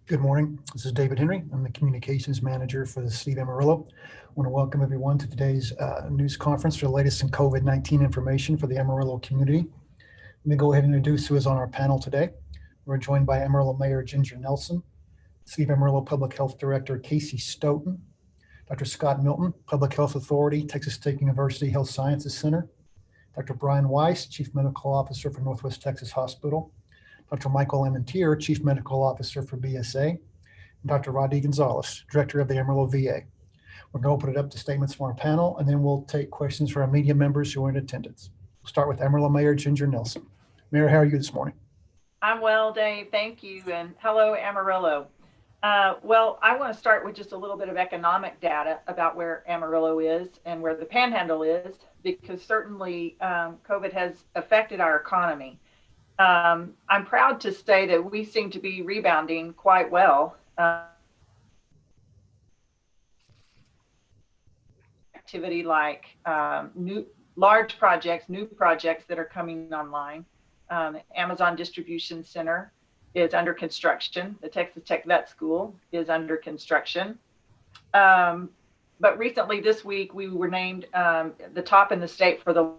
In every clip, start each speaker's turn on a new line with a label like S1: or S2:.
S1: Good morning. This is David Henry. I'm the Communications Manager for the City of Amarillo. I want to welcome everyone to today's news conference for the latest in COVID-19 information for the Amarillo community. Let me go ahead and introduce who is on our panel today. We're joined by Amarillo Mayor Ginger Nelson, City of Amarillo Public Health Director Casey Stoughton, Dr. Scott Milton, Public Health Authority, Texas State University Health Sciences Center, Dr. Brian Weiss, Chief Medical Officer for Northwest Texas Hospital, Dr. Michael Emmentier, Chief Medical Officer for BSA, and Dr. Rodney Gonzalez, Director of the Amarillo VA. We're going to open it up to statements from our panel, and then we'll take questions from our media members who are in attendance. We'll start with Amarillo Mayor Ginger Nelson. Mayor, how are you this morning?
S2: I'm well, Dave. Thank you. And hello, Amarillo. Well, I want to start with just a little bit of economic data about where Amarillo is and where the Panhandle is, because certainly COVID has affected our economy. I'm proud to say that we seem to be rebounding quite well. Activity like large projects, new projects that are coming online. Amazon Distribution Center is under construction. The Texas Tech Vet School is under construction. But recently this week, we were named the top in the state for the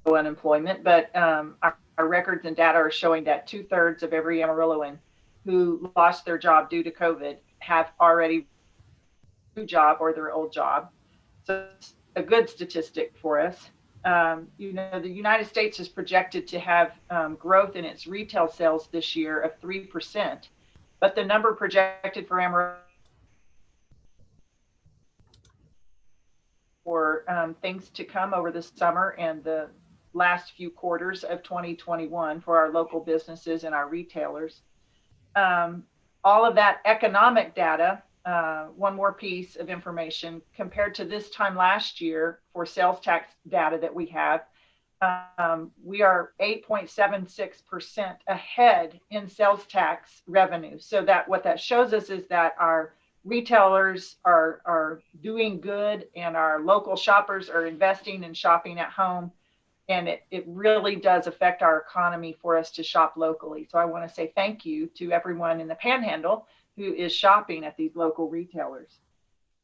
S2: unemployment, but our records and data are showing that 2/3 of every Amarilloan who lost their job due to COVID have already a new job or their old job. So it's a good statistic for us. The United States is projected to have growth in its retail sales this year of 3%, but the number projected for Amarillo for things to come over the summer and the last few quarters of 2021 for our local businesses and our retailers. All of that economic data, one more piece of information, compared to this time last year for sales tax data that we have, we are 8.76% ahead in sales tax revenue. So that what that shows us is that our retailers are doing good and our local shoppers are investing and shopping at home. And it really does affect our economy for us to shop locally. So I want to say thank you to everyone in the Panhandle who is shopping at these local retailers.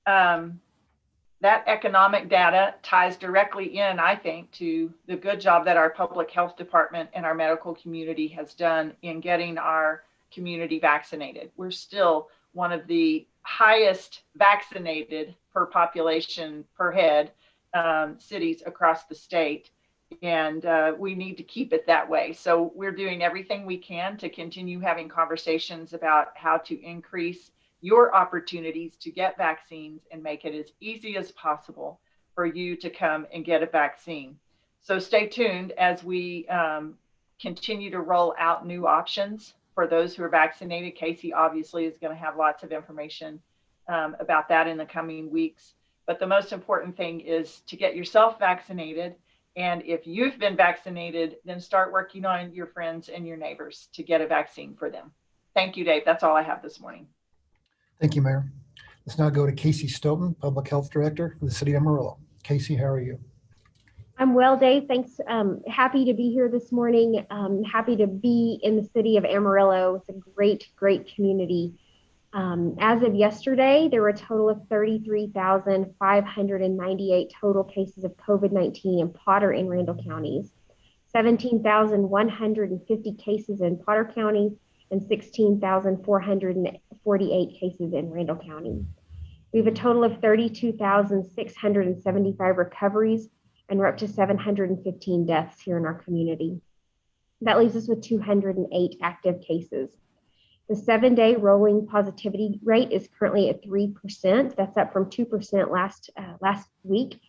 S2: That economic data ties directly in, I think, to the good job that our public health department and our medical community has done in getting our community vaccinated. We're still one of the highest vaccinated per population per head cities across the state. And we need to keep it that way. So we're doing everything we can to continue having conversations about how to increase your opportunities to get vaccines and make it as easy as possible for you to come and get a vaccine. So stay tuned as we continue to roll out new options for those who are vaccinated. Casey obviously is going to have lots of information about that in the coming weeks. But the most important thing is to get yourself vaccinated. And if you've been vaccinated, then start working on your friends and your neighbors to get a vaccine for them. Thank you, Dave. That's all I have this morning.
S1: Thank you, Mayor. Let's now go to Casey Stoughton, Public Health Director for the City of Amarillo. Casey, how are you?
S3: I'm well, Dave. Thanks. Happy to be here this morning. Happy to be in the city of Amarillo. It's a great, great community. As of yesterday, there were a total of 33,598 total cases of COVID-19 in Potter and Randall counties, 17,150 cases in Potter County, and 16,448 cases in Randall County. We have a total of 32,675 recoveries, and we're up to 715 deaths here in our community. That leaves us with 208 active cases. The 7-day rolling positivity rate is currently at 3%. That's up from 2% last week.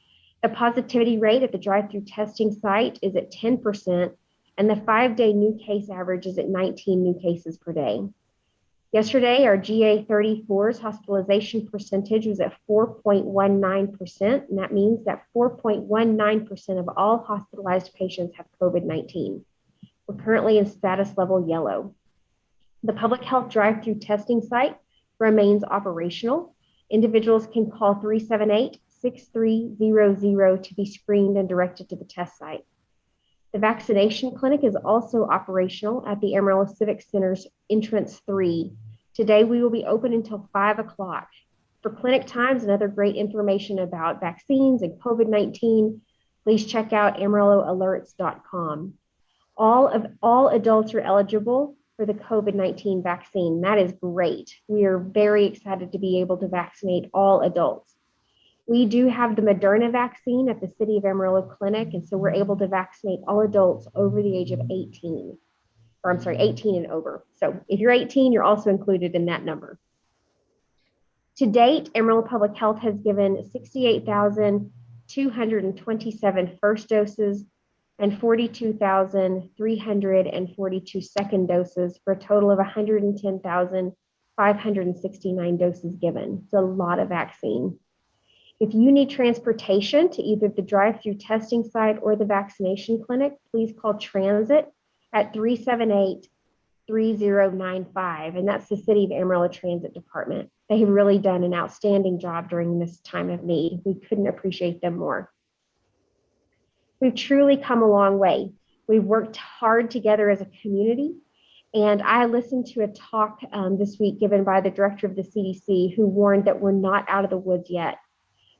S3: The positivity rate at the drive-through testing site is at 10%, and the 5-day new case average is at 19 new cases per day. Yesterday, our GA34's hospitalization percentage was at 4.19%, and that means that 4.19% of all hospitalized patients have COVID-19. We're currently in status level yellow. The public health drive-through testing site remains operational. Individuals can call 378-6300 to be screened and directed to the test site. The vaccination clinic is also operational at the Amarillo Civic Center's entrance 3. Today, we will be open until 5 o'clock. For clinic times and other great information about vaccines and COVID-19, please check out AmarilloAlerts.com. All adults are eligible for the COVID-19 vaccine. That is great. We are very excited to be able to vaccinate all adults. We do have the Moderna vaccine at the City of Amarillo Clinic, and so we're able to vaccinate all adults over the age of 18, 18 and over. So if you're 18, you're also included in that number. To date, Amarillo Public Health has given 68,227 first doses and 42,342 second doses for a total of 110,569 doses given. It's a lot of vaccine. If you need transportation to either the drive-through testing site or the vaccination clinic, please call Transit at 378-3095, and that's the City of Amarillo Transit Department. They have really done an outstanding job during this time of need. We couldn't appreciate them more. We've truly come a long way. We've worked hard together as a community, and I listened to a talk this week given by the director of the CDC who warned that we're not out of the woods yet.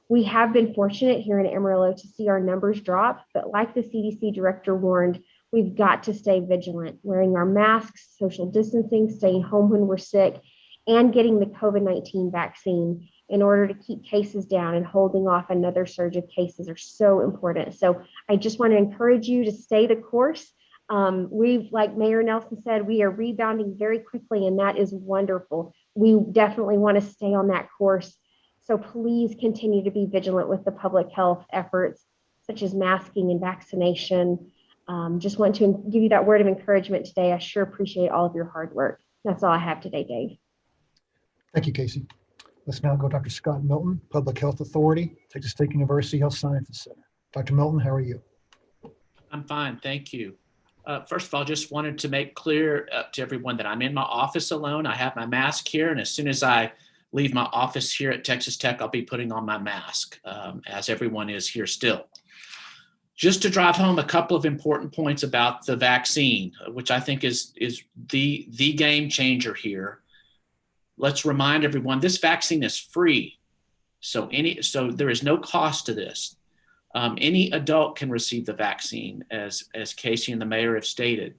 S3: We have been fortunate here in Amarillo to see our numbers drop, but like the CDC director warned, we've got to stay vigilant, wearing our masks, social distancing, staying home when we're sick, and getting the COVID-19 vaccine in order to keep cases down, and holding off another surge of cases are so important. So I just want to encourage you to stay the course. Like Mayor Nelson said, we are rebounding very quickly, and that is wonderful. We definitely want to stay on that course. So please continue to be vigilant with the public health efforts, such as masking and vaccination. Just want to give you that word of encouragement today. I sure appreciate all of your hard work. That's all I have today, Dave.
S1: Thank you, Casey. Let's now go to Dr. Scott Milton, Public Health Authority, Texas State University Health Sciences Center. Dr. Milton, how are you?
S4: I'm fine, thank you. First of all, just wanted to make clear to everyone that I'm in my office alone. I have my mask here, and as soon as I leave my office here at Texas Tech, I'll be putting on my mask, as everyone is here still. Just to drive home a couple of important points about the vaccine, which I think is the game changer here. Let's remind everyone this vaccine is free, so there is no cost to this. Any adult can receive the vaccine, as Casey and the mayor have stated.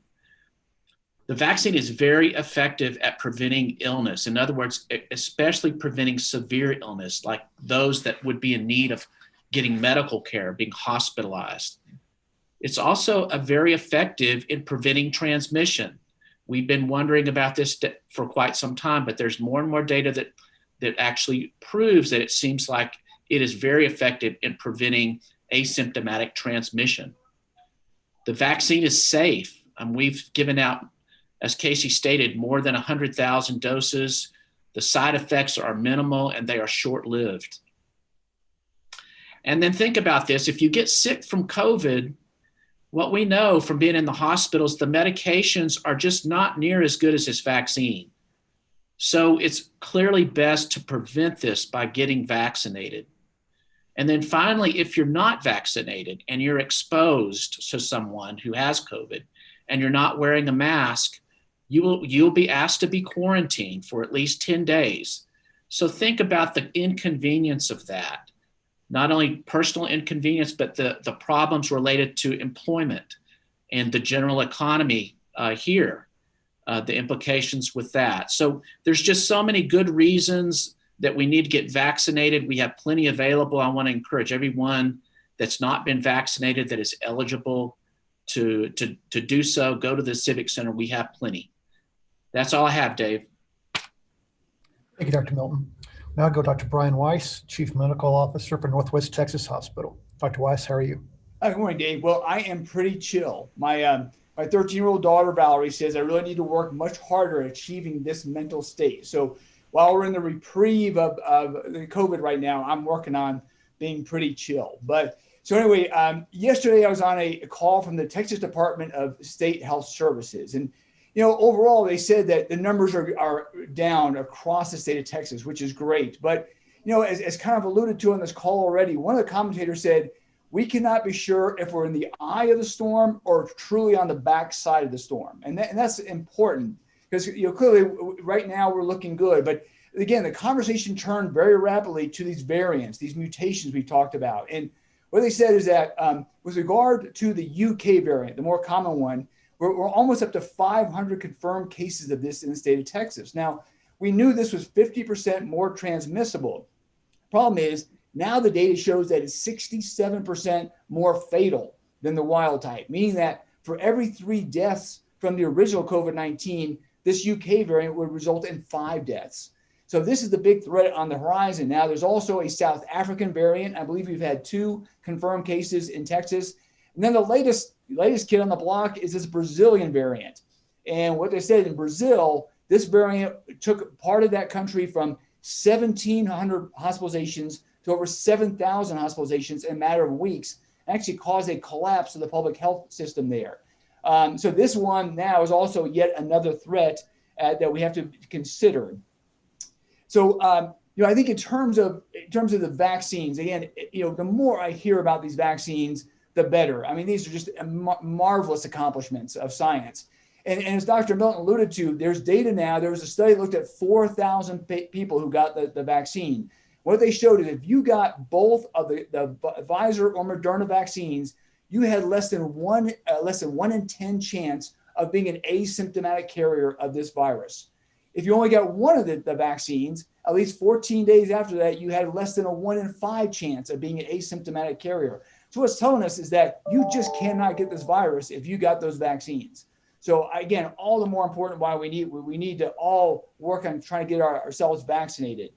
S4: The vaccine is very effective at preventing illness. In other words, especially preventing severe illness, like those that would be in need of getting medical care, being hospitalized. It's also very effective in preventing transmission. We've been wondering about this for quite some time, but there's more and more data that actually proves that it seems like it is very effective in preventing asymptomatic transmission. The vaccine is safe. We've given out, as Casey stated, more than 100,000 doses. The side effects are minimal and they are short-lived. And then think about this. If you get sick from COVID, what we know from being in the hospitals, the medications are just not near as good as this vaccine. So it's clearly best to prevent this by getting vaccinated. And then finally, if you're not vaccinated and you're exposed to someone who has COVID and you're not wearing a mask, you'll be asked to be quarantined for at least 10 days. So think about the inconvenience of that. Not only personal inconvenience, but the problems related to employment and the general economy here, the implications with that. So there's just so many good reasons that we need to get vaccinated. We have plenty available. I want to encourage everyone that's not been vaccinated that is eligible to do so. Go to the Civic Center. We have plenty. That's all I have, Dave.
S1: Thank you, Dr. Milton. Now I'll go Dr. Brian Weiss, Chief Medical Officer for Northwest Texas Hospital. Dr. Weiss, how are you?
S5: Good morning, Dave. Well, I am pretty chill. My 13-year-old daughter, Valerie, says I really need to work much harder at achieving this mental state. So while we're in the reprieve of the COVID right now, I'm working on being pretty chill. But so anyway, yesterday I was on a call from the Texas Department of State Health Services. And, you know, overall, they said that the numbers are down across the state of Texas, which is great. But, you know, as kind of alluded to on this call already, one of the commentators said, we cannot be sure if we're in the eye of the storm or truly on the back side of the storm. And that's important because, clearly right now we're looking good. But again, the conversation turned very rapidly to these variants, these mutations we talked about. And what they said is that with regard to the UK variant, the more common one, we're almost up to 500 confirmed cases of this in the state of Texas. Now, we knew this was 50% more transmissible. Problem is, now the data shows that it's 67% more fatal than the wild type, meaning that for every 3 deaths from the original COVID-19, this UK variant would result in 5 deaths. So this is the big threat on the horizon. Now, there's also a South African variant. I believe we've had 2 confirmed cases in Texas. And then the latest kid on the block is this Brazilian variant. And what they said in Brazil, this variant took part of that country from 1,700 hospitalizations to over 7,000 hospitalizations in a matter of weeks, and actually caused a collapse of the public health system there. So this one now is also yet another threat that we have to consider. So, I think in terms of the vaccines, again, the more I hear about these vaccines, the better. I mean, these are just marvelous accomplishments of science. And as Dr. Milton alluded to, there's data now. There was a study that looked at 4,000 people who got the vaccine. What they showed is if you got both of the Pfizer or Moderna vaccines, you had less than 1 in 10 chance of being an asymptomatic carrier of this virus. If you only got one of the vaccines, at least 14 days after that, you had less than a 1 in 5 chance of being an asymptomatic carrier. So what's telling us is that you just cannot get this virus if you got those vaccines. So again, all the more important why we need to all work on trying to get ourselves vaccinated.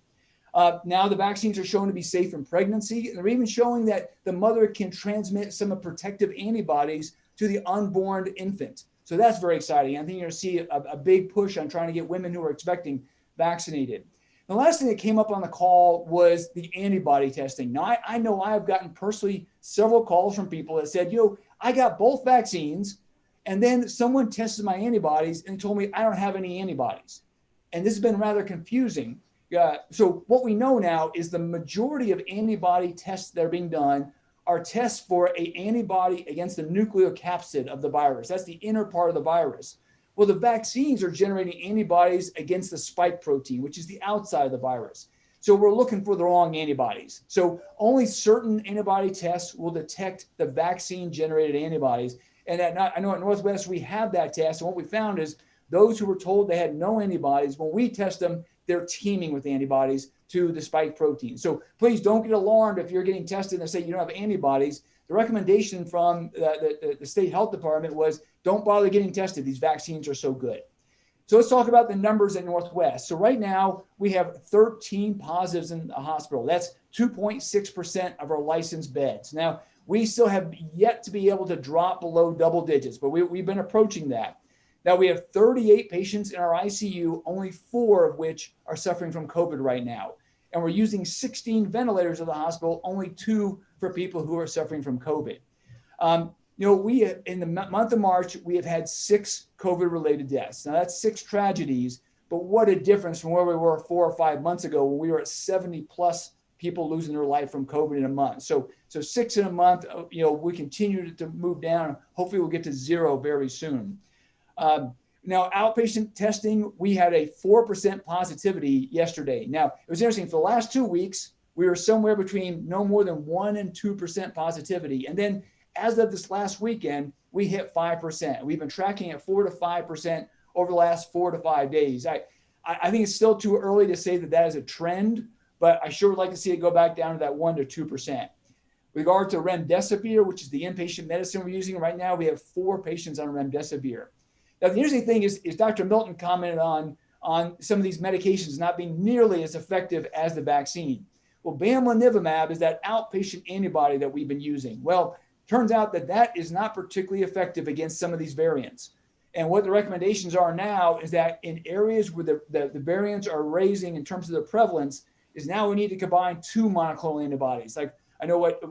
S5: Now the vaccines are shown to be safe in pregnancy. And they're even showing that the mother can transmit some of protective antibodies to the unborn infant. So that's very exciting. I think you're going to see a big push on trying to get women who are expecting vaccinated. The last thing that came up on the call was the antibody testing. Now, I know I have gotten personally several calls from people that said, I got both vaccines, and then someone tested my antibodies and told me I don't have any antibodies. And this has been rather confusing. So what we know now is the majority of antibody tests that are being done are tests for an antibody against the nucleocapsid of the virus. That's the inner part of the virus. Well, the vaccines are generating antibodies against the spike protein, which is the outside of the virus. So we're looking for the wrong antibodies. So only certain antibody tests will detect the vaccine-generated antibodies. And I know at Northwest we have that test. And what we found is those who were told they had no antibodies, when we test them, they're teeming with antibodies to the spike protein. So please don't get alarmed if you're getting tested and they say you don't have antibodies. The recommendation from the state health department was don't bother getting tested. These vaccines are so good. So let's talk about the numbers at Northwest. So right now we have 13 positives in the hospital. That's 2.6% of our licensed beds. Now we still have yet to be able to drop below double digits, but we've been approaching that. Now we have 38 patients in our ICU, only 4 of which are suffering from COVID right now. And we're using 16 ventilators at the hospital, only 2 for people who are suffering from COVID. We in the month of March, we have had 6 COVID-related deaths. Now that's 6 tragedies, but what a difference from where we were 4 or 5 months ago when we were at 70 plus people losing their life from COVID in a month. So 6 in a month, we continue to move down. Hopefully we'll get to 0 very soon. Now, outpatient testing, we had a 4% positivity yesterday. Now, it was interesting. For the last 2 weeks, we were somewhere between no more than 1 and 2% positivity. And then as of this last weekend, we hit 5%. We've been tracking at 4 to 5% over the last 4 to 5 days. I think it's still too early to say that is a trend, but I sure would like to see it go back down to that 1 to 2%. With regard to remdesivir, which is the inpatient medicine we're using right now, we have 4 patients on remdesivir. Now, the interesting thing is Dr. Milton commented on some of these medications not being nearly as effective as the vaccine. Well, bamlanivimab is that outpatient antibody that we've been using. Well, turns out that is not particularly effective against some of these variants. And what the recommendations are now is that in areas where the variants are raising in terms of the prevalence, is now we need to combine 2 monoclonal antibodies. Like I know what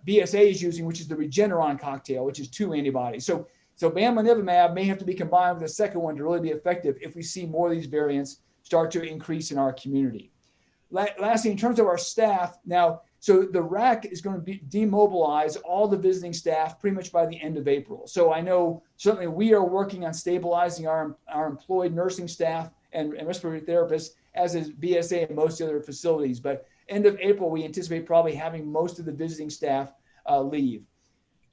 S5: BSA is using, which is the Regeneron cocktail, which is 2 antibodies. So bamlanivimab may have to be combined with a second one to really be effective if we see more of these variants start to increase in our community. Lastly, in terms of our staff, now So the RAC is going to demobilize all the visiting staff pretty much by the end of April. So I know certainly we are working on stabilizing our employed nursing staff and respiratory therapists, as is BSA and most other facilities. But end of April, we anticipate probably having most of the visiting staff leave.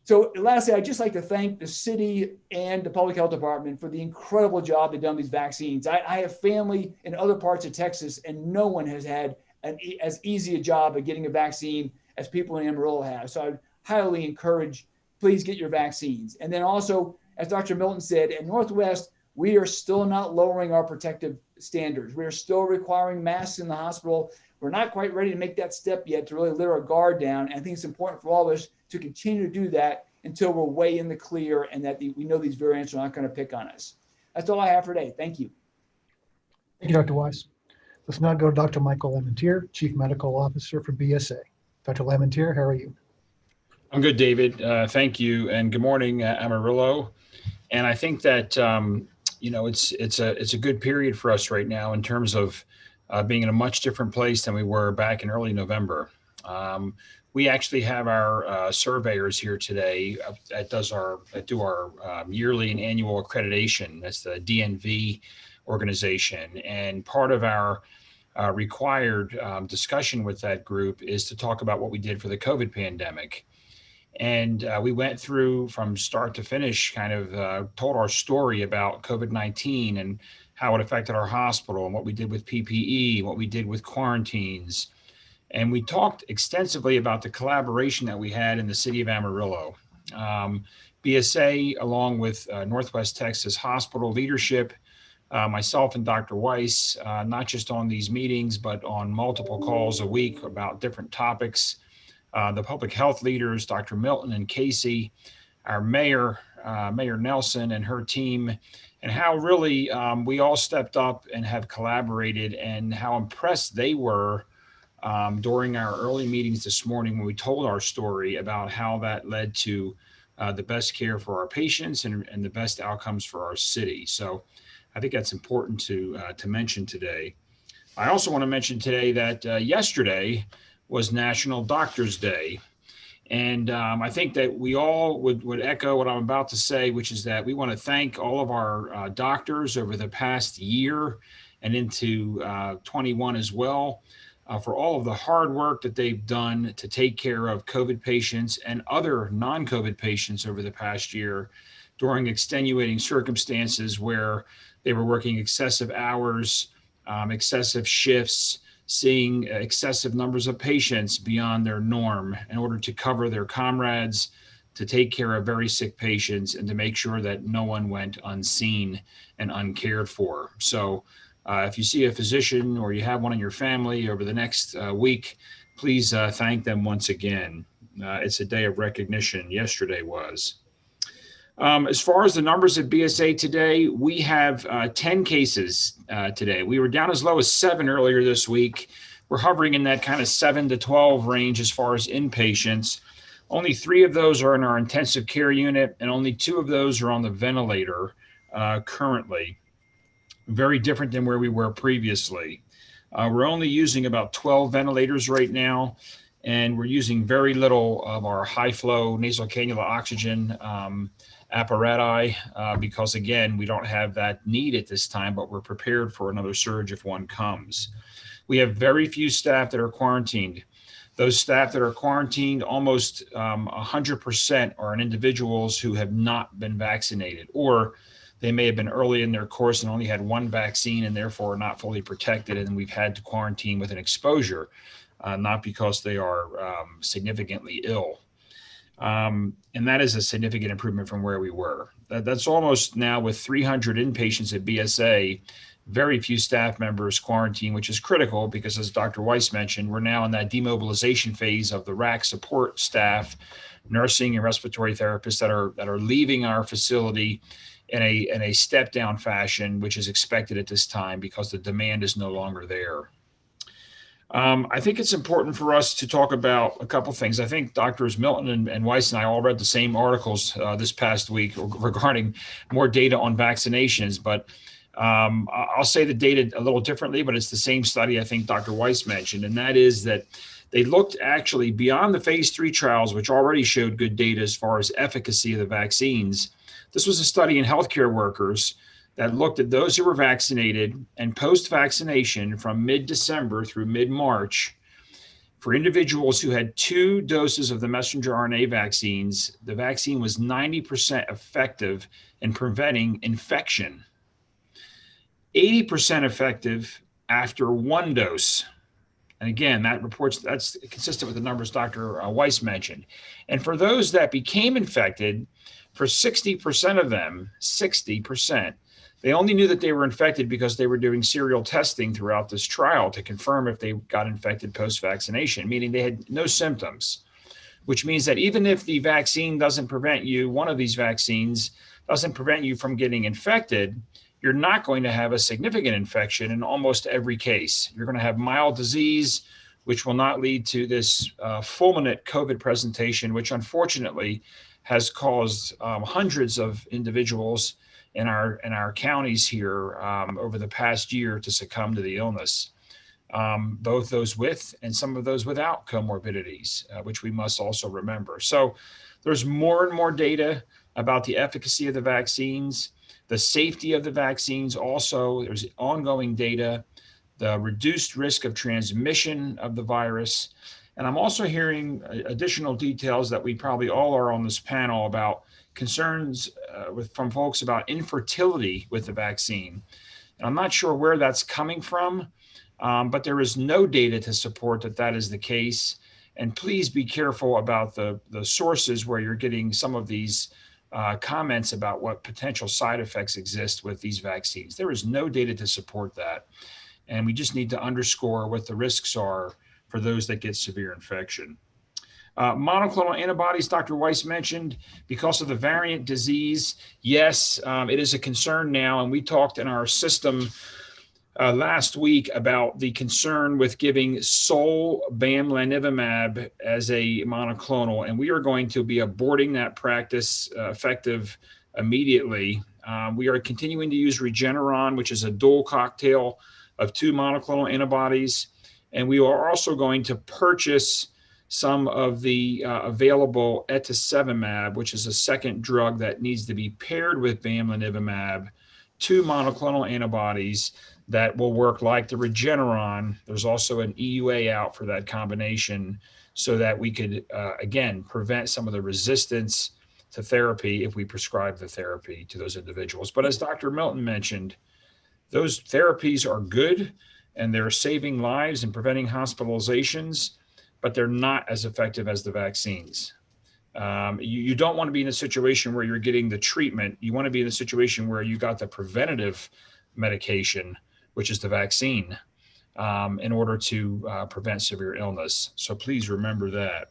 S5: So lastly, I'd just like to thank the city and the public health department for the incredible job they've done with these vaccines. I have family in other parts of Texas, and no one has had as easy a job of getting a vaccine as people in Amarillo have. So I highly encourage, please get your vaccines. And then also, as Dr. Milton said, in Northwest, we are still not lowering our protective standards. We are still requiring masks in the hospital. We're not quite ready to make that step yet to really let our guard down. And I think it's important for all of us to continue to do that until we're way in the clear and that we know these variants are not going to pick on us. That's all I have for today. Thank you.
S1: Thank you, Dr. Weiss. Let's now go to Dr. Michael Lamentier, Chief Medical Officer for BSA. Dr. Lamentier, how are you?
S6: I'm good, David. Thank you, and good morning, Amarillo. And I think that it's a good period for us right now in terms of being in a much different place than we were back in early November. We actually have our surveyors here today that do our yearly and annual accreditation. That's the DNV organization, and part of our required discussion with that group is to talk about what we did for the COVID pandemic. And we went through from start to finish, kind of told our story about COVID-19 and how it affected our hospital and what we did with PPE, what we did with quarantines. And we talked extensively about the collaboration that we had in the city of Amarillo. BSA, along with Northwest Texas Hospital leadership, myself and Dr. Weiss, not just on these meetings, but on multiple calls a week about different topics. The public health leaders, Dr. Milton and Casey, our mayor, Mayor Nelson and her team, and how really we all stepped up and have collaborated, and how impressed they were during our early meetings this morning when we told our story about how that led to the best care for our patients and the best outcomes for our city. So I think that's important to mention today. I also want to mention today that yesterday was National Doctors Day. And I think that we all would echo what I'm about to say, which is that we want to thank all of our doctors over the past year and into 21 as well for all of the hard work that they've done to take care of COVID patients and other non-COVID patients over the past year during extenuating circumstances where they were working excessive hours, excessive shifts, seeing excessive numbers of patients beyond their norm in order to cover their comrades, to take care of very sick patients, and to make sure that no one went unseen and uncared for. So if you see a physician or you have one in your family over the next week, please thank them once again. It's a day of recognition. Yesterday was. As far as the numbers at BSA today, we have 10 cases today. We were down as low as 7 earlier this week. We're hovering in that kind of 7 to 12 range as far as inpatients. Only 3 of those are in our intensive care unit, and only 2 of those are on the ventilator currently. Very different than where we were previously. We're only using about 12 ventilators right now, and we're using very little of our high flow nasal cannula oxygen apparatus because, again, we don't have that need at this time, but we're prepared for another surge if one comes. We have very few staff that are quarantined. Those staff that are quarantined, almost 100% are individuals who have not been vaccinated, or they may have been early in their course and only had 1 vaccine and therefore are not fully protected, and we've had to quarantine with an exposure, not because they are significantly ill. And that is a significant improvement from where we were. That's almost now with 300 inpatients at BSA, very few staff members quarantined, which is critical because, as Dr. Weiss mentioned, we're now in that demobilization phase of the RAC support staff, nursing and respiratory therapists that are leaving our facility in a step down fashion, which is expected at this time because the demand is no longer there. I think it's important for us to talk about a couple things. I think Drs. Milton and Weiss and I all read the same articles this past week regarding more data on vaccinations, but I'll say the data a little differently, but it's the same study I think Dr. Weiss mentioned, and that is that They looked actually beyond the phase 3 trials, which already showed good data as far as efficacy of the vaccines. This was a study in healthcare workers that looked at those who were vaccinated and post-vaccination from mid-December through mid-March. For individuals who had 2 doses of the messenger RNA vaccines, the vaccine was 90% effective in preventing infection, 80% effective after 1 dose. And again, that's consistent with the numbers Dr. Weiss mentioned. And for those that became infected, for 60% of them, 60%, they only knew that they were infected because they were doing serial testing throughout this trial to confirm if they got infected post-vaccination, meaning they had no symptoms, which means that even if the vaccine doesn't prevent you, one of these vaccines doesn't prevent you from getting infected, you're not going to have a significant infection in almost every case. You're going to have mild disease, which will not lead to this fulminant COVID presentation, which unfortunately has caused hundreds of individuals in our counties here over the past year to succumb to the illness, both those with and some of those without comorbidities, which we must also remember. So there's more and more data about the efficacy of the vaccines, the safety of the vaccines. Also, there's ongoing data, the reduced risk of transmission of the virus. And I'm also hearing additional details that we probably all are on this panel about concerns from folks about infertility with the vaccine. And I'm not sure where that's coming from, but there is no data to support that that is the case. And please be careful about the sources where you're getting some of these comments about what potential side effects exist with these vaccines. There is no data to support that. And we just need to underscore what the risks are for those that get severe infection. Monoclonal antibodies, Dr. Weiss mentioned, because of the variant disease, yes, it is a concern now. And we talked in our system last week about the concern with giving sole bamlanivimab as a monoclonal, and we are going to be aborting that practice effective immediately. We are continuing to use Regeneron, which is a dual cocktail of 2 monoclonal antibodies, and we are also going to purchase some of the available etesevimab, which is a second drug that needs to be paired with bamlanivimab, 2 monoclonal antibodies that will work like the Regeneron. There's also an EUA out for that combination so that we could, again, prevent some of the resistance to therapy if we prescribe the therapy to those individuals. But as Dr. Milton mentioned, those therapies are good and they're saving lives and preventing hospitalizations, but they're not as effective as the vaccines. You don't want to be in a situation where you're getting the treatment. You want to be in a situation where you got the preventative medication, which is the vaccine, in order to prevent severe illness. So please remember that.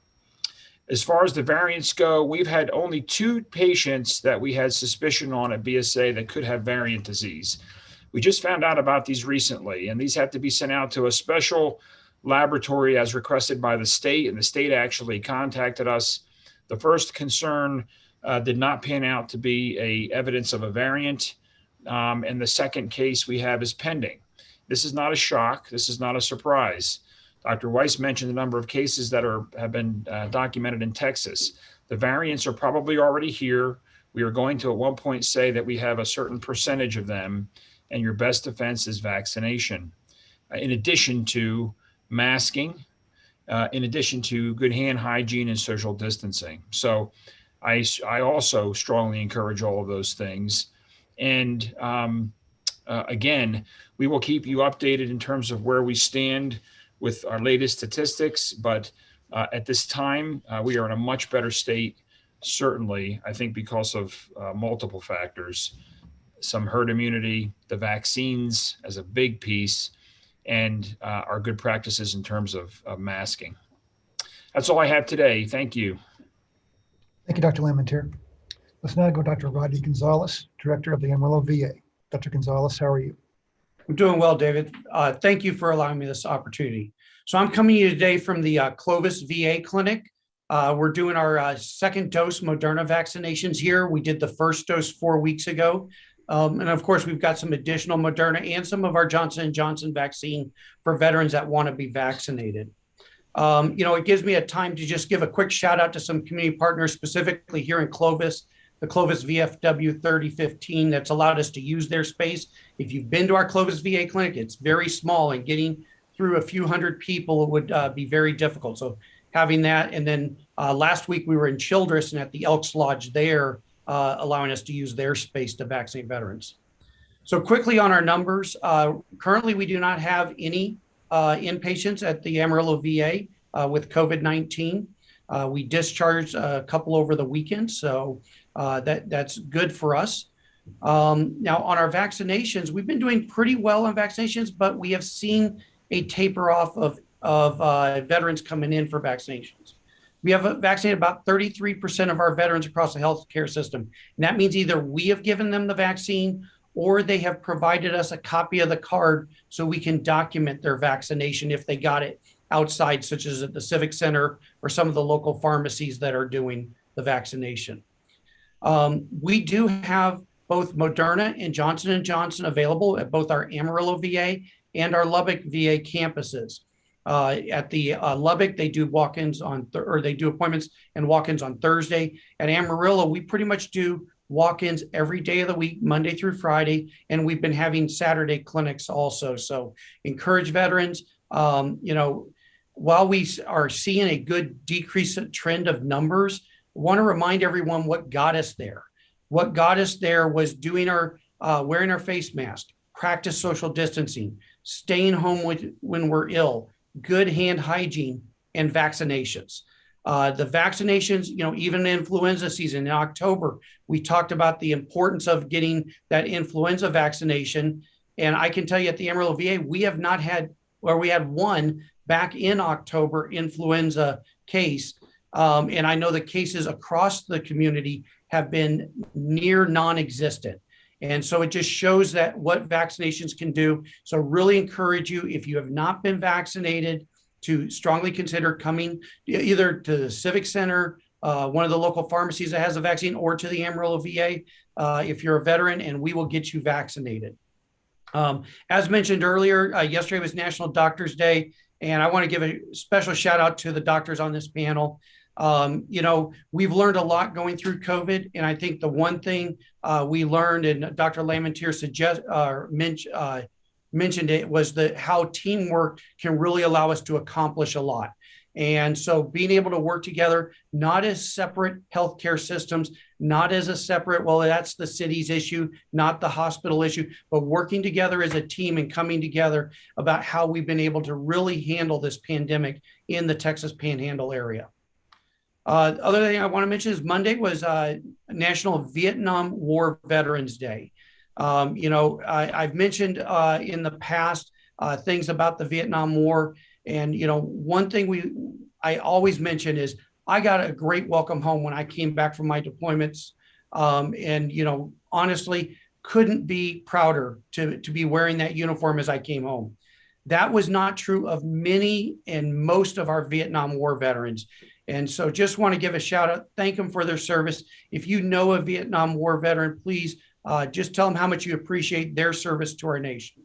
S6: As far as the variants go, we've had only 2 patients that we had suspicion on at BSA that could have variant disease. We just found out about these recently, and these have to be sent out to a special laboratory as requested by the state, and the state actually contacted us. The first concern did not pan out to be evidence of a variant. And the second case we have is pending. This is not a shock. This is not a surprise. Dr. Weiss mentioned the number of cases that have been documented in Texas. The variants are probably already here. We are going to at one point say that we have a certain percentage of them, and your best defense is vaccination. In addition to masking, in addition to good hand hygiene and social distancing. So I also strongly encourage all of those things. And again, we will keep you updated in terms of where we stand with our latest statistics. But at this time, we are in a much better state, certainly, I think, because of multiple factors. Some herd immunity, the vaccines as a big piece, and our good practices in terms of masking. That's all I have today. Thank you.
S1: Thank you, Dr. Lamentier. Let's now go to Dr. Rodney Gonzalez, Director of the Amarillo VA. Dr. Gonzalez, how are you?
S7: I'm doing well, David. Thank you for allowing me this opportunity. So I'm coming to you today from the Clovis VA clinic. We're doing our second dose Moderna vaccinations here. We did the first dose 4 weeks ago. And of course, we've got some additional Moderna and some of our Johnson & Johnson vaccine for veterans that want to be vaccinated. It gives me a time to just give a quick shout out to some community partners, specifically here in Clovis, the Clovis VFW 3015 that's allowed us to use their space. If you've been to our Clovis VA clinic, it's very small, and getting through a few hundred people would be very difficult. So having that, and then last week we were in Childress and at the Elks Lodge there, allowing us to use their space to vaccinate veterans. So quickly on our numbers, currently we do not have any inpatients at the Amarillo VA with COVID-19. We discharged a couple over the weekend, so that's good for us. Now on our vaccinations, we've been doing pretty well on vaccinations, but we have seen a taper off of veterans coming in for vaccinations. We have vaccinated about 33% of our veterans across the healthcare system. And that means either we have given them the vaccine or they have provided us a copy of the card so we can document their vaccination if they got it outside, such as at the Civic Center or some of the local pharmacies that are doing the vaccination. We do have both Moderna and Johnson & Johnson available at both our Amarillo VA and our Lubbock VA campuses. At the Lubbock, they do walk-ins they do appointments and walk-ins on Thursday. At Amarillo, we pretty much do walk-ins every day of the week, Monday through Friday, and we've been having Saturday clinics also. So encourage veterans. While we are seeing a good decrease trend of numbers, I want to remind everyone what got us there. What got us there was doing wearing our face mask, practice social distancing, staying home when we're ill, good hand hygiene, and vaccinations. The vaccinations, even influenza season in October, we talked about the importance of getting that influenza vaccination. And I can tell you at the Amarillo VA, we have not had, or we had one back in October influenza case. And I know the cases across the community have been near non-existent. And so it just shows that what vaccinations can do. So really encourage you, if you have not been vaccinated, to strongly consider coming either to the Civic Center, one of the local pharmacies that has a vaccine, or to the Amarillo VA if you're a veteran, and we will get you vaccinated. As mentioned earlier, yesterday was National Doctors Day, and I want to give a special shout out to the doctors on this panel. We've learned a lot going through COVID, and I think the one thing we learned, and Dr. Lamentier mentioned it, was how teamwork can really allow us to accomplish a lot. And so being able to work together, not as separate healthcare systems, not as a separate, well, that's the city's issue, not the hospital issue, but working together as a team and coming together about how we've been able to really handle this pandemic in the Texas Panhandle area. Other thing I want to mention is Monday was National Vietnam War Veterans Day. I've mentioned in the past things about the Vietnam War. And, one thing I always mention is I got a great welcome home when I came back from my deployments. Honestly, couldn't be prouder to be wearing that uniform as I came home. That was not true of many and most of our Vietnam War veterans. And so just want to give a shout out, thank them for their service. If you know a Vietnam War veteran, please just tell them how much you appreciate their service to our nation.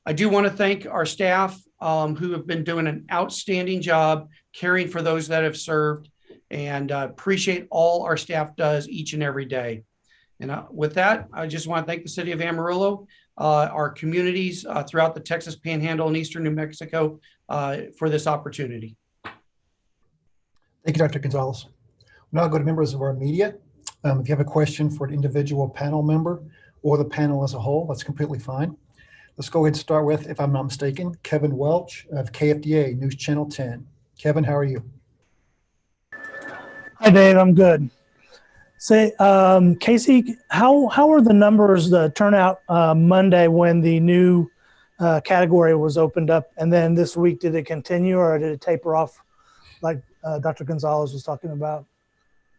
S7: I do want to thank our staff who have been doing an outstanding job caring for those that have served, and appreciate all our staff does each and every day. And with that, I just want to thank the city of Amarillo, our communities throughout the Texas Panhandle and Eastern New Mexico for this opportunity.
S1: Thank you, Dr. Gonzalez. We'll now go to members of our media. If you have a question for an individual panel member or the panel as a whole, that's completely fine. Let's go ahead and start with, if I'm not mistaken, Kevin Welch of KFDA News Channel 10. Kevin, how are you?
S8: Hi, Dave. I'm good. Say, Casey, how are the numbers, the turnout Monday when the new category was opened up? And then this week, did it continue or did it taper off like Dr. Gonzalez was talking about?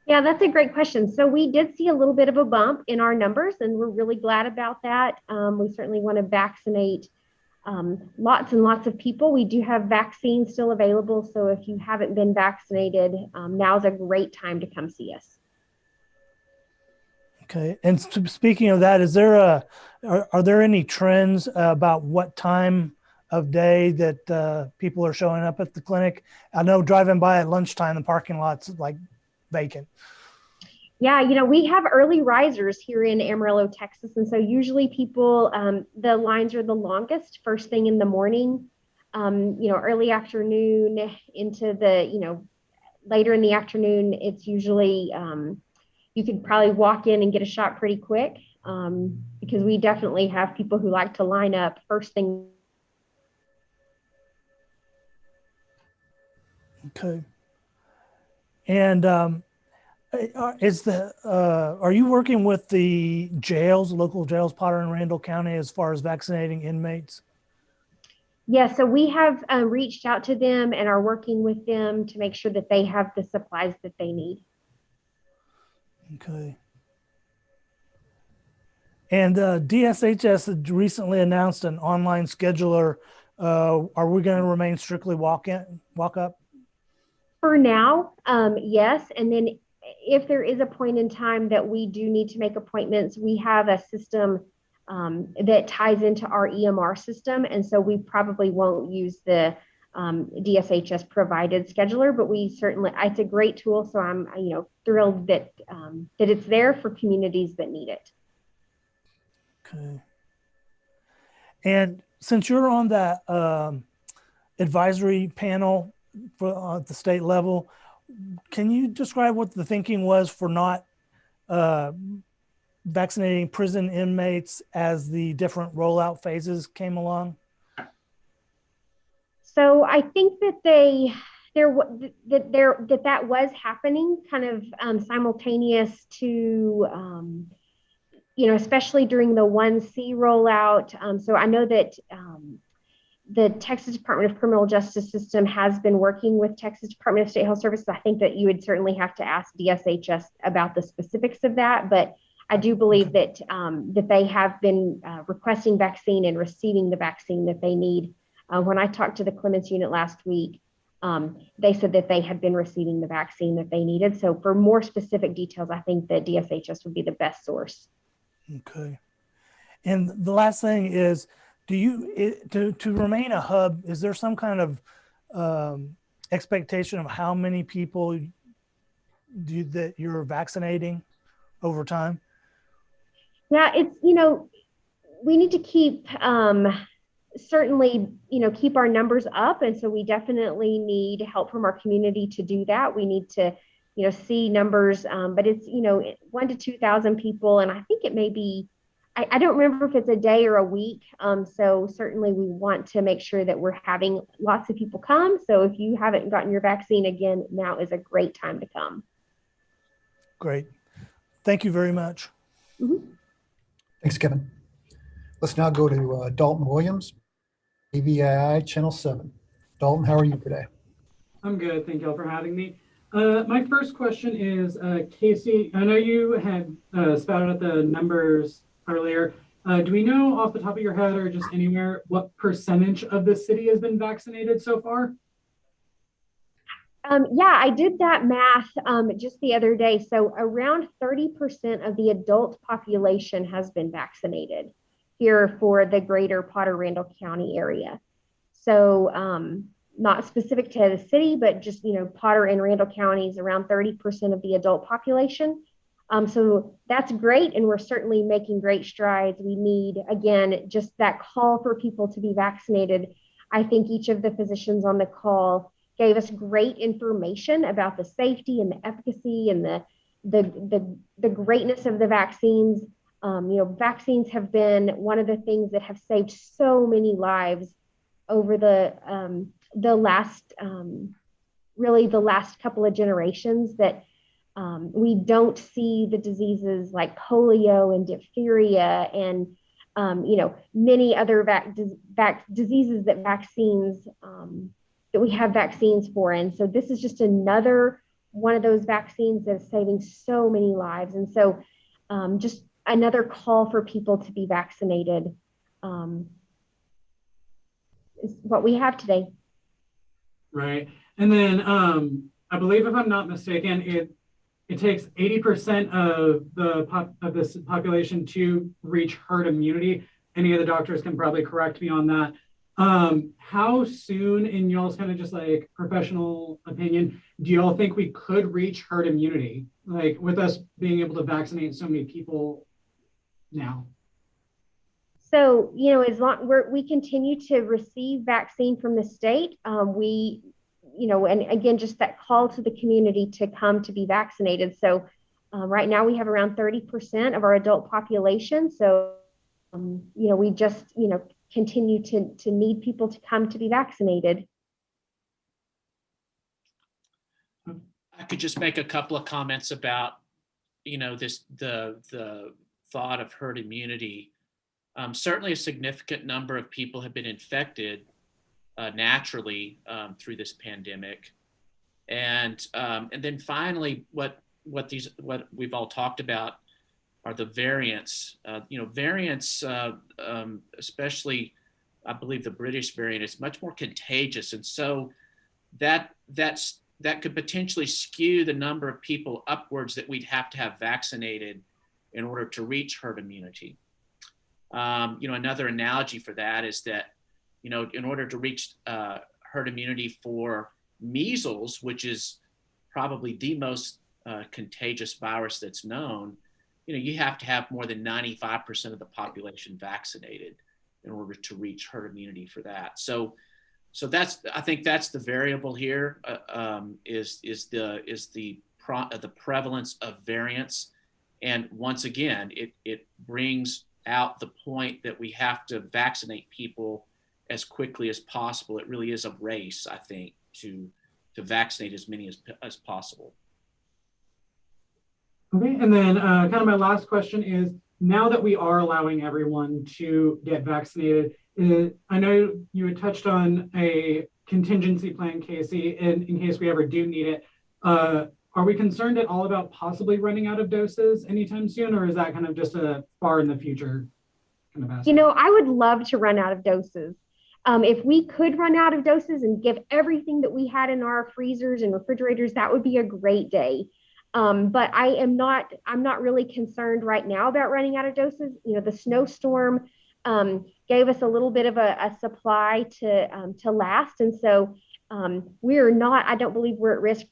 S3: Yeah, that's a great question. So we did see a little bit of a bump in our numbers, and we're really glad about that. We certainly want to vaccinate lots and lots of people. We do have vaccines still available. So if you haven't been vaccinated, now's a great time to come see us.
S8: Okay. And speaking of that, are there any trends about what time of day that people are showing up at the clinic? I know driving by at lunchtime, the parking lot's like vacant.
S3: Yeah, we have early risers here in Amarillo, Texas. And so usually people, the lines are the longest first thing in the morning, early afternoon into the, later in the afternoon. It's usually, you could probably walk in and get a shot pretty quick, because we definitely have people who like to line up first thing.
S8: Okay. And are you working with the jails, local jails, Potter and Randall County, as far as vaccinating inmates?
S3: Yeah, so we have reached out to them and are working with them to make sure that they have the supplies that they need.
S8: Okay. And DSHS had recently announced an online scheduler. Are we going to remain strictly walk up?
S3: For now, yes. And then if there is a point in time that we do need to make appointments, we have a system that ties into our EMR system. And so we probably won't use the DSHS provided scheduler, but it's a great tool. So I'm, thrilled that it's there for communities that need it.
S8: Okay. And since you're on that advisory panel at the state level, can you describe what the thinking was for not vaccinating prison inmates as the different rollout phases came along?
S3: So I think that that was happening kind of simultaneous to, especially during the 1C rollout. So I know that the Texas Department of Criminal Justice System has been working with Texas Department of State Health Services. I think that you would certainly have to ask DSHS about the specifics of that, but I do believe that that they have been requesting vaccine and receiving the vaccine that they need. When I talked to the Clements unit last week, they said that they had been receiving the vaccine that they needed. So for more specific details, I think that DSHS would be the best source.
S8: Okay. And the last thing is, to remain a hub, is there some kind of expectation of how many people that you're vaccinating over time?
S3: Yeah, it's, we need to keep, certainly, keep our numbers up. And so we definitely need help from our community to do that. We need to, see numbers, but it's, 1,000 to 2,000 people. And I think it may be, I don't remember if it's a day or a week. So certainly we want to make sure that we're having lots of people come. So if you haven't gotten your vaccine, again, now is a great time to come.
S8: Great. Thank you very much.
S3: Mm-hmm.
S1: Thanks, Kevin. Let's now go to Dalton Williams, AVII Channel 7. Dalton, how are you today?
S9: I'm good. Thank you all for having me. My first question is, Casey, I know you had spouted out the numbers earlier. Do we know off the top of your head or just anywhere what percentage of the city has been vaccinated so far?
S3: Yeah, I did that math just the other day. So around 30% of the adult population has been vaccinated here for the greater Potter Randall County area. So not specific to the city, but just, Potter and Randall counties, around 30% of the adult population. So that's great. And we're certainly making great strides. We need, again, just that call for people to be vaccinated. I think each of the physicians on the call gave us great information about the safety and the efficacy and the greatness of the vaccines. Vaccines have been one of the things that have saved so many lives over the last couple of generations, that we don't see the diseases like polio and diphtheria and many other diseases that vaccines that we have vaccines for. And so this is just another one of those vaccines that's saving so many lives. And so just another call for people to be vaccinated is what we have today.
S9: Right. And then I believe, if I'm not mistaken, it takes 80% of this population to reach herd immunity. Any of the doctors can probably correct me on that. How soon, in y'all's kind of just like professional opinion, do y'all think we could reach herd immunity? Like with us being able to vaccinate so many people now?
S3: So, as long we continue to receive vaccine from the state, and again, just that call to the community to come to be vaccinated. So right now we have around 30% of our adult population. So, we just, continue to need people to come to be vaccinated.
S4: I could just make a couple of comments about, the thought of herd immunity. Certainly a significant number of people have been infected naturally through this pandemic. And then finally, what we've all talked about are the variants. Variants, especially, I believe the British variant, is much more contagious, and so that could potentially skew the number of people upwards that we'd have to have vaccinated in order to reach herd immunity. Another analogy for that is that, in order to reach herd immunity for measles, which is probably the most contagious virus that's known, you have to have more than 95% of the population vaccinated in order to reach herd immunity for that. So I think that's the variable here, is the prevalence of variants, and once again, it brings out the point that we have to vaccinate people as quickly as possible. It really is a race, I think, to vaccinate as many as possible.
S9: Okay, and then kind of my last question is, now that we are allowing everyone to get vaccinated, I know you had touched on a contingency plan, Casey, in case we ever do need it. Are we concerned at all about possibly running out of doses anytime soon, or is that kind of just a far in the future kind of aspect?
S3: I would love to run out of doses. If we could run out of doses and give everything that we had in our freezers and refrigerators, that would be a great day. But I'm not really concerned right now about running out of doses. The snowstorm gave us a little bit of a supply to last. And so I don't believe we're at risk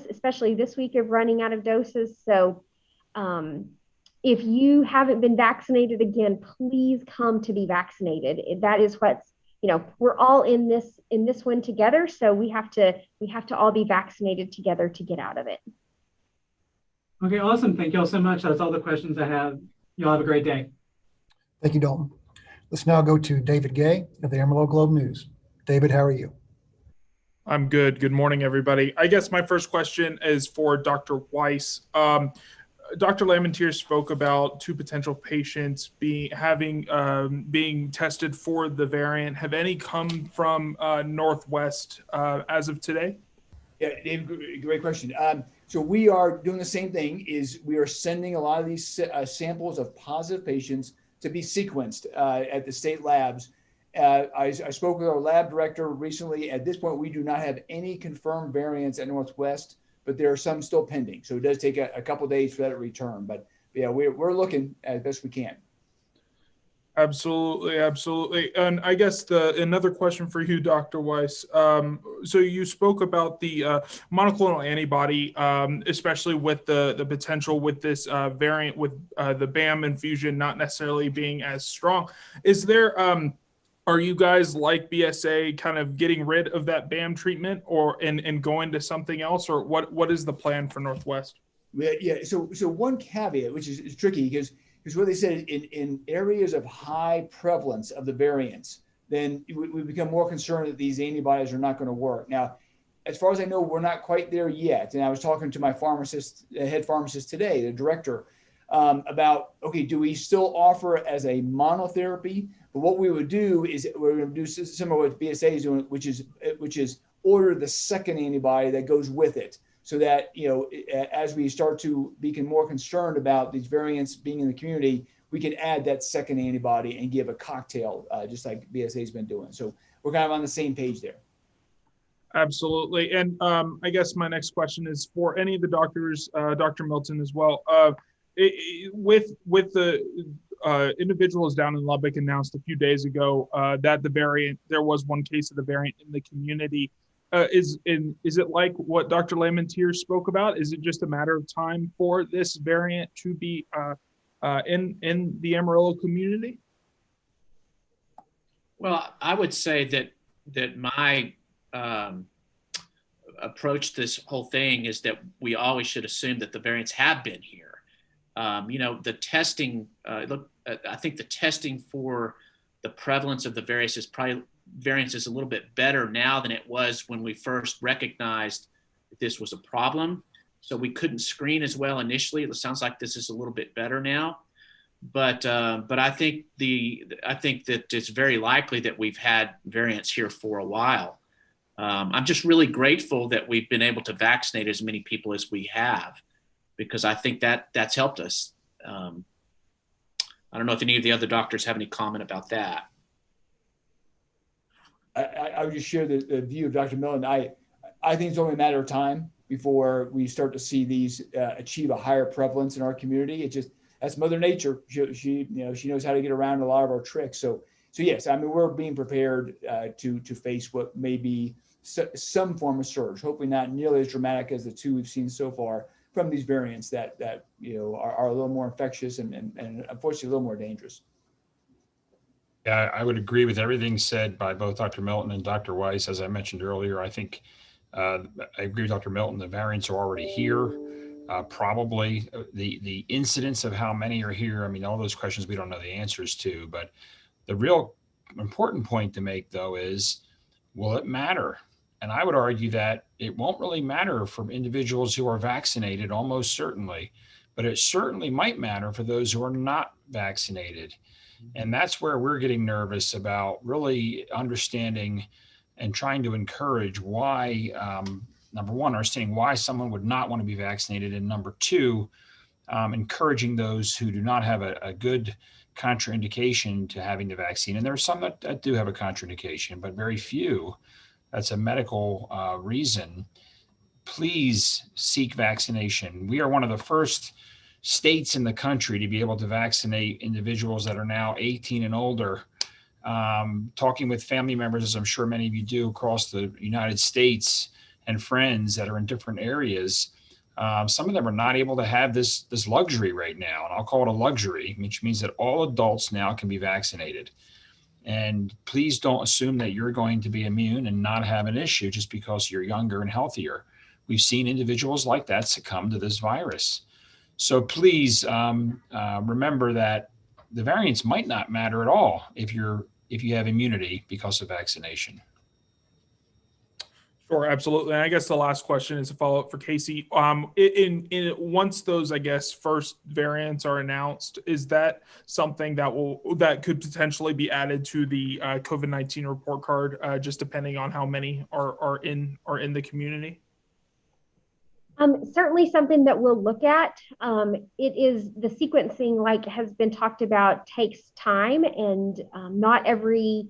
S3: especially this week, of running out of doses. So if you haven't been vaccinated, again, please come to be vaccinated. That is we're all in this one together. So we have to all be vaccinated together to get out of it.
S9: Okay, awesome. Thank you all so much. That's all the questions I have. Y'all have a great day.
S1: Thank you, Dalton. Let's now go to David Gay of the Amarillo Globe News. David, how are you?
S10: I'm good. Good morning, everybody. I guess my first question is for Dr. Weiss. Dr. Lamentier spoke about 2 potential patients being tested for the variant. Have any come from Northwest as of today?
S5: Yeah, Dave, great question. So we are doing the same thing. We are sending a lot of these samples of positive patients to be sequenced at the state labs. I spoke with our lab director recently. At this point, we do not have any confirmed variants at Northwest, but there are some still pending. So it does take a couple of days for that to return. But yeah, we're looking as best we can.
S10: Absolutely, absolutely. And I guess another question for you, Dr. Weiss. So you spoke about the monoclonal antibody, especially with the potential with this variant with the BAM infusion not necessarily being as strong. Is there, are you guys like BSA kind of getting rid of that BAM treatment and going to something else, or what is the plan for Northwest?
S5: Yeah. So one caveat, which is tricky, because what they said, in areas of high prevalence of the variants, then we become more concerned that these antibodies are not going to work. Now, as far as I know, we're not quite there yet. And I was talking to my head pharmacist today, the director, about, okay, do we still offer as a monotherapy? But what we would do is we're going to do similar to what BSA is doing, which is order the second antibody that goes with it. So that, as we start to become more concerned about these variants being in the community, we can add that second antibody and give a cocktail, just like BSA has been doing. So we're kind of on the same page there.
S10: Absolutely. And I guess my next question is for any of the doctors, Dr. Milton as well. With the individuals down in Lubbock announced a few days ago that there was one case of the variant in the community. Is it like what Dr. Lamentier spoke about? Is it just a matter of time for this variant to be in the Amarillo community?
S4: Well, I would say that my approach to this whole thing is that we always should assume that the variants have been here. The testing, I think the testing for the prevalence of the variants is a little bit better now than it was when we first recognized that this was a problem. So we couldn't screen as well initially. It sounds like this is a little bit better now. But I think that it's very likely that we've had variants here for a while. I'm just really grateful that we've been able to vaccinate as many people as we have, because I think that's helped us. I don't know if any of the other doctors have any comment about that.
S5: I would just share the view of Dr. Millen. I think it's only a matter of time before we start to see these achieve a higher prevalence in our community. That's Mother Nature. She knows how to get around a lot of our tricks. So yes, I mean, we're being prepared to face what may be some form of surge. Hopefully not nearly as dramatic as the two we've seen so far from these variants that are a little more infectious and unfortunately a little more dangerous.
S6: Yeah, I would agree with everything said by both Dr. Milton and Dr. Weiss. As I mentioned earlier, I think I agree with Dr. Milton. The variants are already here. Probably the incidence of how many are here. I mean, all those questions we don't know the answers to, but the real important point to make though is, will it matter? And I would argue that it won't really matter for individuals who are vaccinated, almost certainly, but it certainly might matter for those who are not vaccinated. And that's where we're getting nervous about really understanding and trying to encourage why, number one, understanding why someone would not want to be vaccinated. And number two, encouraging those who do not have a good contraindication to having the vaccine. And there are some that do have a contraindication, but very few. That's a medical reason. Please seek vaccination. We are one of the first states in the country to be able to vaccinate individuals that are now 18 and older. Talking with family members, as I'm sure many of you do across the United States, and friends that are in different areas, some of them are not able to have this luxury right now. And I'll call it a luxury, which means that all adults now can be vaccinated. And please don't assume that you're going to be immune and not have an issue just because you're younger and healthier. We've seen individuals like that succumb to this virus. So please remember that the variants might not matter at all if you have immunity because of vaccination.
S10: Sure, absolutely. And I guess the last question is a follow-up for Casey. Once those, I guess, first variants are announced, is that something that could potentially be added to the COVID-19 report card, just depending on how many are in the community?
S3: Certainly something that we'll look at. It is the sequencing, like has been talked about, takes time, and not every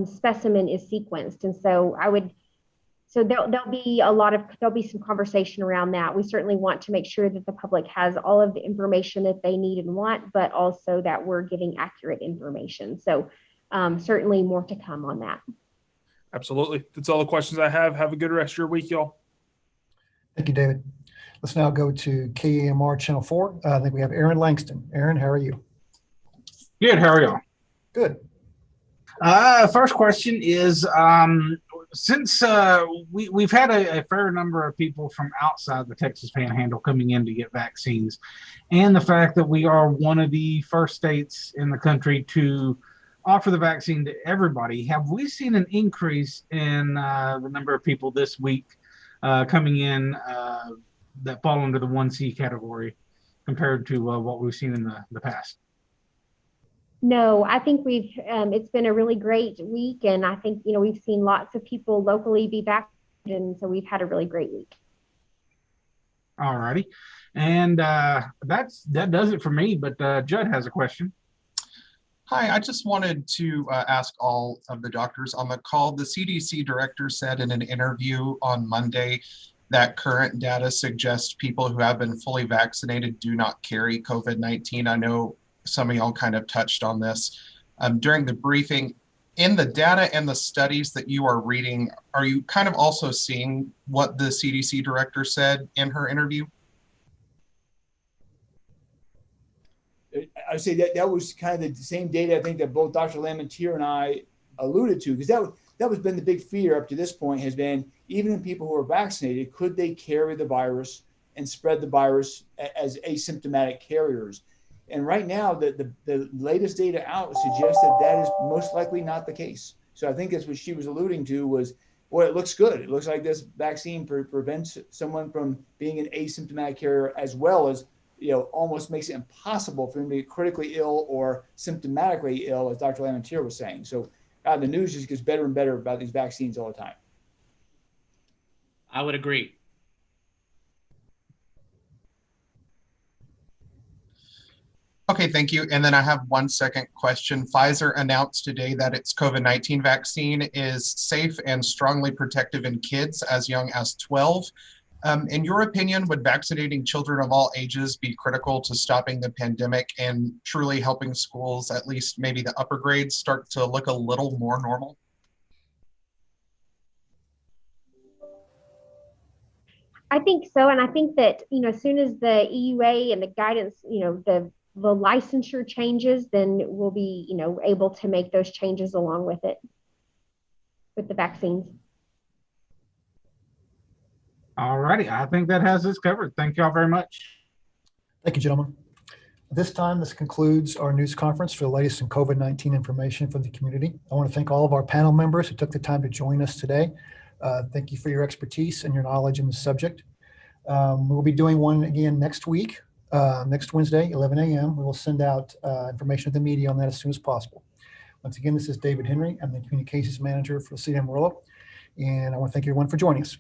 S3: specimen is sequenced. And so there'll be some conversation around that. We certainly want to make sure that the public has all of the information that they need and want, but also that we're giving accurate information. So certainly more to come on that.
S10: Absolutely. That's all the questions I have. Have a good rest of your week, y'all.
S1: Thank you, David. Let's now go to KAMR Channel 4. I think we have Aaron Langston. Aaron, how are you?
S11: Good. How are you?
S1: Good.
S11: First question is, since we've had a fair number of people from outside the Texas Panhandle coming in to get vaccines, and the fact that we are one of the first states in the country to offer the vaccine to everybody, have we seen an increase in the number of people this week coming in that fall under the 1C category compared to what we've seen in the past?
S3: No, I think it's been a really great week, and I think, we've seen lots of people locally be vaccinated, and so we've had a really great week.
S11: All righty. And that does it for me, but Judd has a question.
S12: Hi, I just wanted to ask all of the doctors on the call. The CDC director said in an interview on Monday that current data suggests people who have been fully vaccinated do not carry COVID-19. I know some of y'all kind of touched on this during the briefing. In the data and the studies that you are reading, are you kind of also seeing what the CDC director said in her interview?
S5: I say that was kind of the same data I think that both Dr. Lamentier and I alluded to, because that was been the big fear up to this point, has been even in people who are vaccinated, could they carry the virus and spread the virus as asymptomatic carriers? And right now, the latest data out suggests that is most likely not the case. So I think that's what she was alluding to was, well, it looks good. It looks like this vaccine prevents someone from being an asymptomatic carrier, as well as, almost makes it impossible for them to be critically ill or symptomatically ill, as Dr. Lamentier was saying. So the news just gets better and better about these vaccines all the time.
S4: I would agree.
S12: Okay, thank you. And then I have one second question. Pfizer announced today that its COVID-19 vaccine is safe and strongly protective in kids as young as 12. In your opinion, would vaccinating children of all ages be critical to stopping the pandemic and truly helping schools, at least maybe the upper grades, start to look a little more normal?
S3: I think so. And I think that, as soon as the EUA and the guidance, the licensure changes, then we'll be, able to make those changes along with it, with the vaccines.
S11: All righty. I think that has us covered. Thank you all very much.
S1: Thank you, gentlemen. At this time, this concludes our news conference for the latest in COVID-19 information for the community. I want to thank all of our panel members who took the time to join us today. Thank you for your expertise and your knowledge in the subject. We'll be doing one again next week, next Wednesday, 11 a.m. We will send out information to the media on that as soon as possible. Once again, this is David Henry. I'm the Communications Manager for the City of Marilla, and I want to thank everyone for joining us.